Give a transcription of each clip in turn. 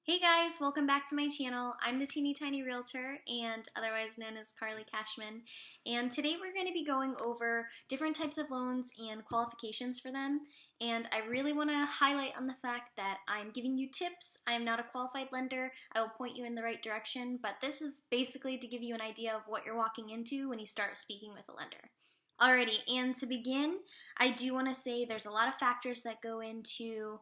Hey guys, welcome back to my channel. I'm the Teenytinyrealtor and otherwise known as Carly Cashman. And today we're going to be going over different types of loans and qualifications for them. And I really want to highlight on the fact that I'm giving you tips. I am not a qualified lender. I will point you in the right direction, but this is basically to give you an idea of what you're walking into when you start speaking with a lender. Alrighty, and to begin, I do want to say there's a lot of factors that go into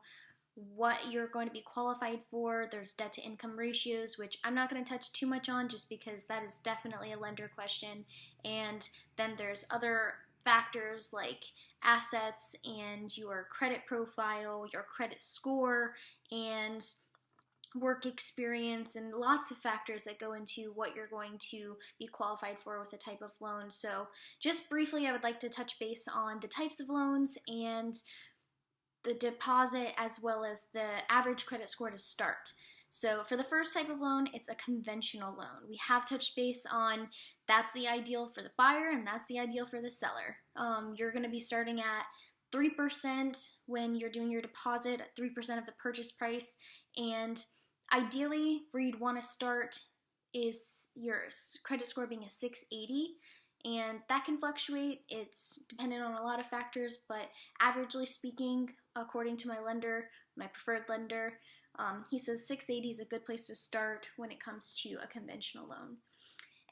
what you're going to be qualified for. There's debt to income ratios, which I'm not going to touch too much on just because that is definitely a lender question. And then there's other factors like assets and your credit profile, your credit score, and work experience, and lots of factors that go into what you're going to be qualified for with a type of loan. So just briefly, I would like to touch base on the types of loans and the deposit as well as the average credit score to start. So for the first type of loan, it's a conventional loan. We have touched base on that's the ideal for the buyer and that's the ideal for the seller. You're going to be starting at 3% when you're doing your deposit, 3% of the purchase price, and ideally where you'd want to start is your credit score being a 680. And that can fluctuate. It's dependent on a lot of factors, but averagely speaking, according to my lender, my preferred lender, he says 680 is a good place to start when it comes to a conventional loan.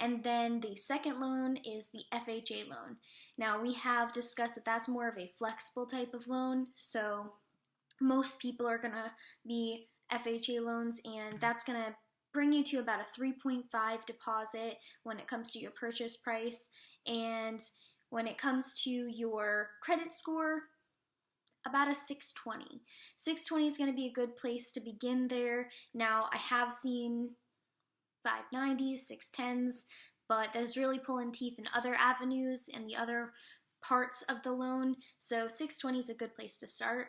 And then the second loan is the FHA loan. Now, we have discussed that that's more of a flexible type of loan, so most people are going to be FHA loans, and that's going to bring you to about a 3.5 deposit when it comes to your purchase price, and when it comes to your credit score, about a 620. 620 is going to be a good place to begin there. Now, I have seen 590s, 610s, but that's really pulling teeth in other avenues and the other parts of the loan, so 620 is a good place to start.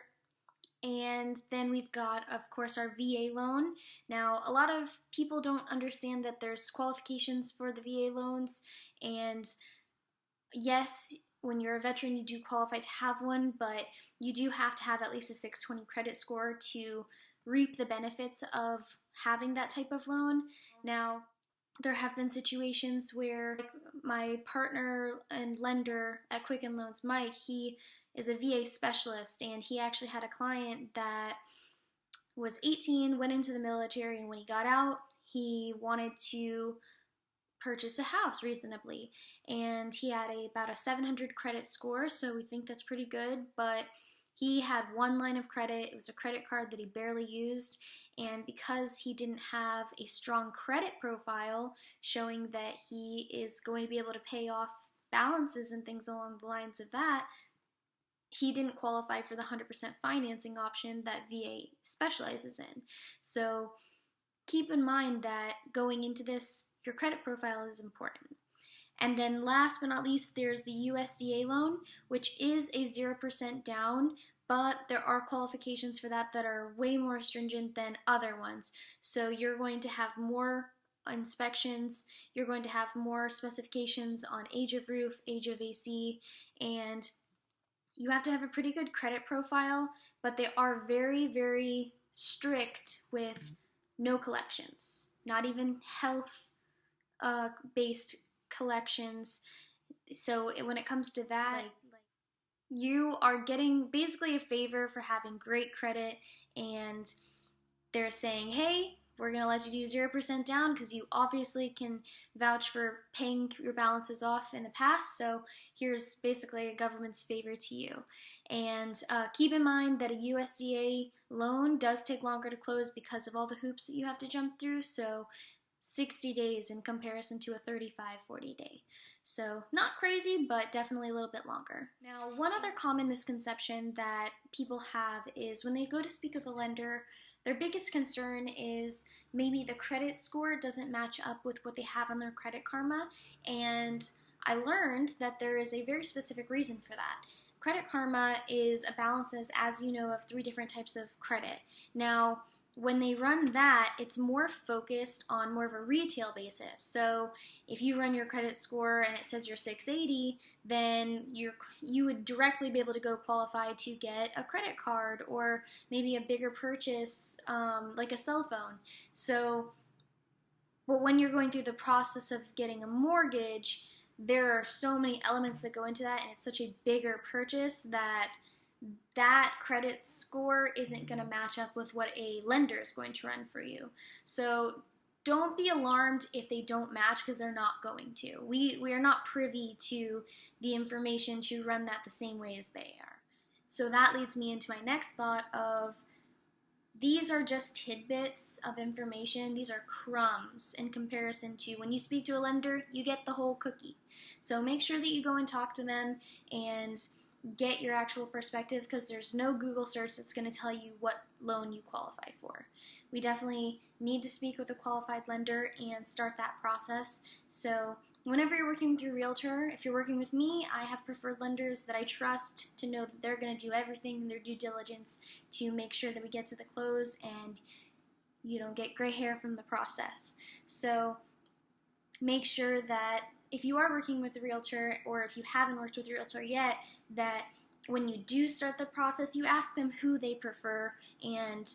And then we've got, of course, our VA loan. Now, a lot of people don't understand that there's qualifications for the VA loans, and yes, when you're a veteran, you do qualify to have one, but you do have to have at least a 620 credit score to reap the benefits of having that type of loan. Now, there have been situations where my partner and lender at Quicken Loans, Mike, he is a VA specialist, and he actually had a client that was 18, went into the military, and when he got out, he wanted to purchase a house reasonably, and he had about a 700 credit score, so we think that's pretty good, but he had one line of credit. It was a credit card that he barely used, and because he didn't have a strong credit profile showing that he is going to be able to pay off balances and things along the lines of that, he didn't qualify for the 100% financing option that VA specializes in. So keep in mind that going into this, your credit profile is important. And then last but not least, there's the USDA loan, which is a 0% down, but there are qualifications for that that are way more stringent than other ones. So you're going to have more inspections, you're going to have more specifications on age of roof, age of AC, and you have to have a pretty good credit profile, but they are very, very strict with no collections, not even health based collections. So when it comes to that, you are getting basically a favor for having great credit, and they're saying, hey, we're going to let you do 0% down because you obviously can vouch for paying your balances off in the past, so here's basically a government's favor to you. And keep in mind that a USDA loan does take longer to close because of all the hoops that you have to jump through, so 60 days in comparison to a 35-40 day. So not crazy, but definitely a little bit longer. Now, one other common misconception that people have is when they go to speak with a lender, their biggest concern is maybe the credit score doesn't match up with what they have on their Credit Karma, and I learned that there is a very specific reason for that. Credit Karma is a balances, as you know, of 3 different types of credit. Now, when they run that, it's more focused on more of a retail basis. So if you run your credit score and it says you're 680, then you would directly be able to go qualify to get a credit card or maybe a bigger purchase, like a cell phone. So, but when you're going through the process of getting a mortgage, there are so many elements that go into that, and it's such a bigger purchase that credit score isn't going to match up with what a lender is going to run for you. So don't be alarmed if they don't match, because they're not going to. We are not privy to the information to run that the same way as they are. So that leads me into my next thought of, these are just tidbits of information. These are crumbs in comparison to when you speak to a lender, you get the whole cookie. So make sure that you go and talk to them and get your actual perspective, because there's no Google search that's going to tell you what loan you qualify for. We definitely need to speak with a qualified lender and start that process. So whenever you're working with your realtor, if you're working with me, I have preferred lenders that I trust to know that they're going to do everything in their due diligence to make sure that we get to the close and you don't get gray hair from the process. So make sure that if you are working with a realtor, or if you haven't worked with a realtor yet, that when you do start the process, you ask them who they prefer, and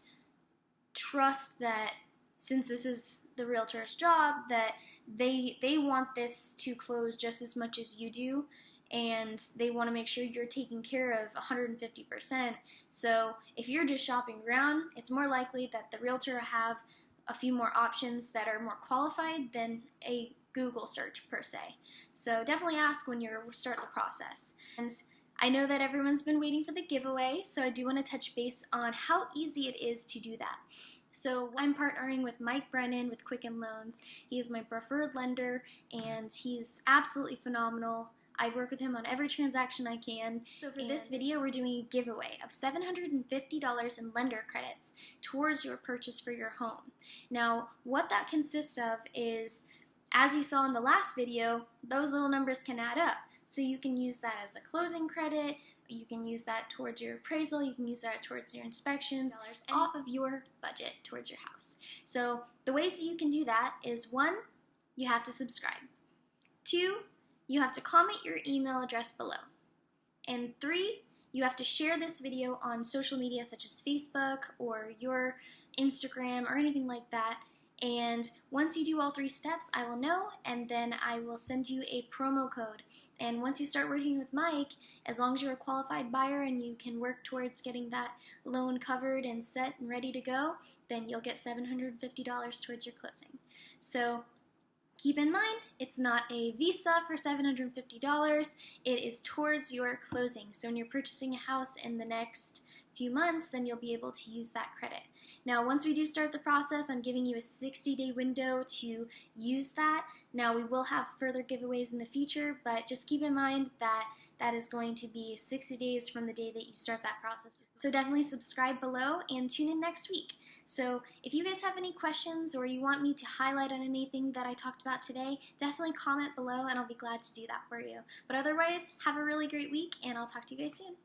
trust that since this is the realtor's job, that they want this to close just as much as you do, and they want to make sure you're taken care of 150%. So if you're just shopping around, it's more likely that the realtor will have a few more options that are more qualified than a Google search per se. So definitely ask when you start the process. And I know that everyone's been waiting for the giveaway, so I do want to touch base on how easy it is to do that. So I'm partnering with Mike Brennan with Quicken Loans. He is my preferred lender, and he's absolutely phenomenal. I work with him on every transaction I can. So for this video, we're doing a giveaway of $750 in lender credits towards your purchase for your home. Now, what that consists of is, as you saw in the last video, those little numbers can add up. So you can use that as a closing credit, you can use that towards your appraisal, you can use that towards your inspections, off of your budget towards your house. So the ways that you can do that is, 1, you have to subscribe. 2, you have to comment your email address below. And 3, you have to share this video on social media such as Facebook or your Instagram or anything like that. And once you do all 3 steps, I will know, and then I will send you a promo code. And once you start working with Mike, as long as you're a qualified buyer and you can work towards getting that loan covered and set and ready to go, then you'll get $750 towards your closing. So keep in mind, it's not a visa for $750, it is towards your closing. So when you're purchasing a house in the next few months, then you'll be able to use that credit. Now, once we do start the process, I'm giving you a 60-day window to use that. Now, we will have further giveaways in the future, but just keep in mind that that is going to be 60 days from the day that you start that process. So definitely subscribe below and tune in next week. So if you guys have any questions or you want me to highlight on anything that I talked about today, definitely comment below and I'll be glad to do that for you. But otherwise, have a really great week and I'll talk to you guys soon.